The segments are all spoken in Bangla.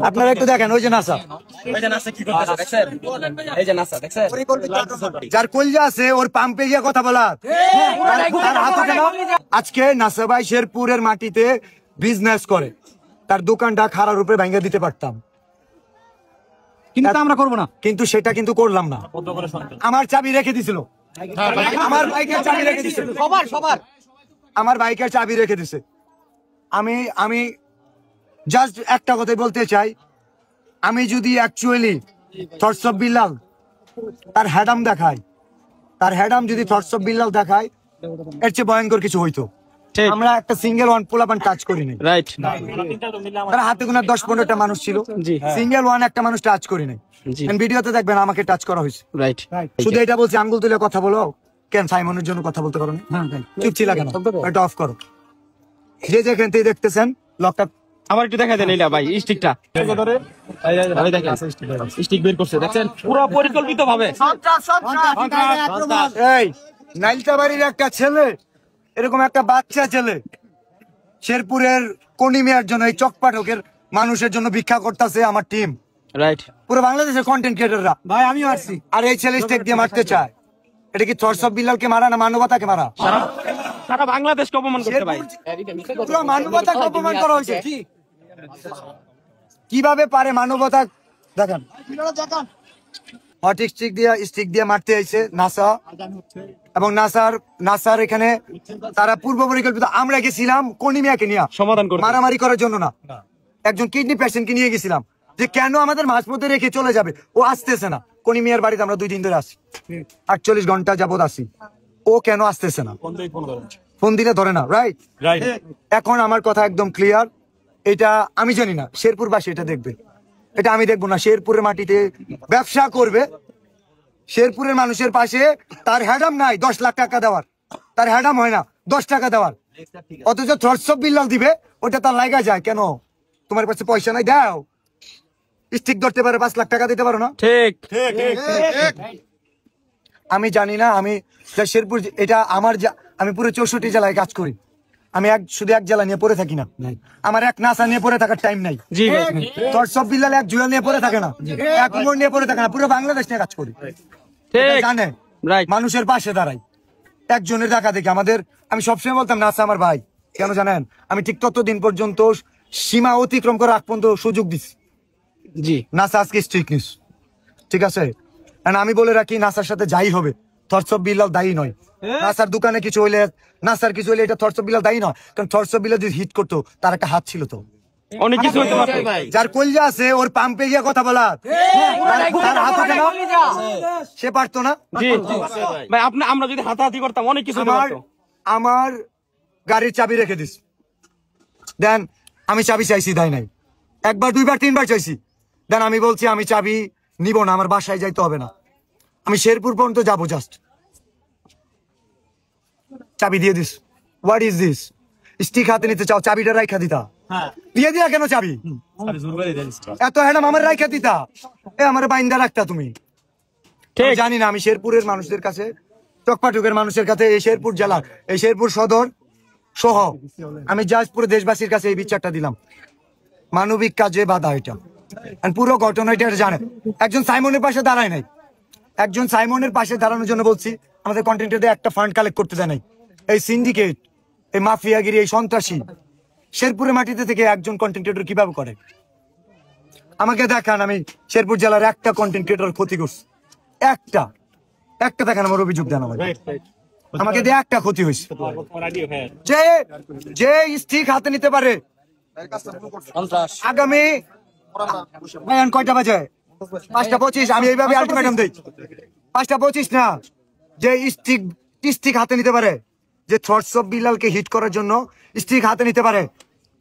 আপনারা একটু দেখেন, ওই যে নাসা, যার কলজা আছে ওর পাম্পে গিয়ে কথা বলা। আজকে নাসা ভাই শেরপুরের মাটিতে বিজনেস করে, তার দোকানটা খারাপ রূপে ভেঙে দিতে পারতাম, কিন্তু আমরা করবো না, কিন্তু সেটা কিন্তু করলাম না। আমার চাবি রেখে দিছিল, আমার বাইকের চাবি রেখে দিছে, আমার বাইকের চাবি রেখে দিছে। আমি জাস্ট একটা কথাই বলতে চাই, আমি যদি অ্যাকচুয়ালি থটস অফ বিল্লাল তার হ্যাডাম দেখায়, তার হ্যাডাম যদি থটস অফ বিল্লাল দেখায়, এর চেয়ে ভয়ঙ্কর কিছু হইতো। আমরা একটা সিঙ্গেল ওয়ান পোলাপান টাচ করিনি, রাইট? তারা হাতে গোনা 10-15টা মানুষ ছিল, সিঙ্গেল ওয়ান একটা মানুষ টাচ করি নাই। ভিডিওতে দেখবেন আমাকে টাচ করা হয়েছে, রাইট? শুধু এটা বলছি, আঙ্গুল তুলে কথা বলো কেন? সাইমনের জন্য কথা বলতে পারো না? চুপ ছিল কেন? এটা অফ করো। যে যেখান থেকে দেখতেছেন লকটা আমার একটু দেখা দেন ভাই, স্টিকটা স্টিক বের করছে, দেখছেন পুরো পরিকল্পিত ভাবে। এই নাইলতাবাড়ির একটা ছেলে, এরকম একটা বাচ্চা ছেলে শেরপুরের কনিমিয়ার জন্য, এই চকপাঠকের মানুষের জন্য ভিক্ষা করতেছে আমার টিম, রাইট? পুরো বাংলাদেশের কন্টেন্ট ক্রিয়েটররা, ভাই আমিও আসছি। আর এই ছেলে স্টেক দিয়ে মারতে চায়। এটা কি থটস অফ বিল্লালকে মারা না মানবতাকে মারা? সারা বাংলাদেশকে অপমান করতে ভাই, পুরো মানবতাকে অপমান করা হয়েছে। কিভাবে পারে মানবতা? দেখেন হট স্টিক দিয়ে মারতে আইছে নাসা, এবং নাসার এখানে তারা পূর্ব পরিকল্পিত। আমরা গেছিলাম কনিমিয়াকে নিয়ে সমাধান করতে, মারামারি করার জন্য না। একজন কিডনি পেশেন্টকে নিয়ে গেছিলাম, যে কেন আমাদের মাঝপথে রেখে চলে যাবে, ও আসতেছে না। কনিমিয়ার বাড়িতে আমরা 2 দিন ধরে আসি, 48 ঘন্টা যাবত আসি, ও কেন আসতেছে না? ফোন দিলে ধরে না, রাইট? এখন আমার কথা একদম ক্লিয়ার, এটা আমি জানি না, শেরপুরবাসী এটা দেখবে, এটা আমি দেখবো না। শেরপুরের মাটিতে ব্যবসা করবে, শেরপুরের মানুষের পাশে তার হ্যাডাম নাই 10 লাখ টাকা দেওয়ার, তার হ্যাডাম হয় না 10 টাকা দেওয়ার, অথচ থটস অফ বিল্লাল দিবে, ওটা তার লাগা যায়। কেন? তোমার কাছে পয়সা নাই, দাও। স্টিক ধরতে পারে, 5 লাখ টাকা দিতে পারো না? ঠিক। আমি জানি না, আমি শেরপুর, এটা আমার, আমি পুরো 64 জেলায় কাজ করি, আমি শুধু এক জেলা নিয়ে পড়ে থাকি না। আমার এক নাসা নিয়ে পড়ে থাকার টাইম নাই। থটস অফ বিল্লাল এক জুয়েল নিয়ে পড়ে থাকে না, এক উমর নিয়ে পড়ে থাকে না, পুরো বাংলাদেশ নিয়ে কাজ করি। জানে মানুষের পাশে দাঁড়াই, একজনের দেখা দেখি আমাদের। আমি সবসময় বলতাম নাসা আমার ভাই, কেন জানেন? আমি ঠিক ততদিন পর্যন্ত সীমা অতিক্রম করে আগ পর্যন্ত সুযোগ দিচ্ছি। জি, নাসা আজকে স্ট্রিক নিউজ, ঠিক আছে? আমি বলে রাখি, নাসার সাথে যাই হবে, থটস অফ বিল্লাল দায়ী নয়। নাসার দোকানে কিছু হইলে, নাসার কিছু হইলে, এটা থটস অফ বিল্লাল দায়ী নয়। কারণ থটস অফ বিল্লাল যদি হিট করতো, তার একটা হাত ছিল, তো অনেক কিছু হইতে পারতো। যার কলজা আছে ওর পাম্পে গিয়ে কথা বলা, সে পারতো না। ভাই আমরা যদি হাতাহাতি করতাম, অনেক কিছু। আমার গাড়ির চাবি রেখে দিস, দেন আমি চাবি চাইছি, দেয় নাই। 1 বার 2 বার 3 বার চাইছি, দেন আমি বলছি আমি চাবি নিব না, আমার বাসায় যাইতে হবে না, আমি শেরপুর পর্যন্ত যাবো, জাস্ট চাবি দিয়ে this. What is this? Stick হাতে নিতে চাও, চাবিটা রাইখা দিতা, দিয়ে দিয়া কেন চাবি? এত হ্যাডাম আমার রাইখা দিতা, আমার বাইন্দা রাখতা তুমি। জানি না, আমি শেরপুরের মানুষদের কাছে, চকপাটুকের মানুষের কাছে, এই শেরপুর জেলা, এই শেরপুর সদর সহ আমি জাস্ট পুরো দেশবাসীর কাছে এই বিচারটা দিলাম, মানবিক কাজে বাধা এটা। পুরো ঘটনাটা জানে, একজন সাইমনের পাশে দাঁড়ায় নাই, একজন সাইমনের পাশে দাঁড়ানোর জন্য বলছি, আমাদের কন্টেন্টে একটা ফান্ড কালেক্ট করতে দেয় নাই। এই সিন্ডিকেট, এই মাফিয়াগিরি, এই সন্ত্রাসী শেরপুরের মাটিতে থেকে একজন কন্টেন্ট ক্রিয়েটর কিভাবে করে? আমাকে দেখান, আমি শেরপুর জেলার একটা কন্টেন্ট ক্রিয়েটর ক্ষতি করছি, একটা দেখান, আমার অভিযোগ দেন আমাকে দিয়ে একটা ক্ষতি হয়েছে। যে স্টিক হাতে নিতে পারে, আগামী কয়টা বাজে? 5:25। আমি এইভাবে আলটিমেটাম দিই, 5:25 না, যে স্টিক হাতে নিতে পারে, যে থটস অফ বিল্লালকে হিট করার জন্য স্টিক হাতে নিতে পারে,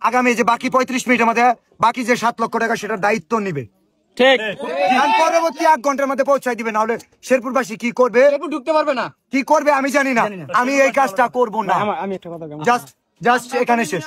আগামী যে বাকি 35 মিনিটের মধ্যে বাকি যে 7 লক্ষ টাকা, সেটার দায়িত্ব নিবে, ঠিক? পরবর্তী 1 ঘন্টার মধ্যে পৌঁছাই দিবে, না হলে শেরপুরবাসী কি করবে? ঢুকতে পারবে না, কি করবে আমি জানি না। আমি এই কাজটা করবো না, জাস্ট এখানে শেষ।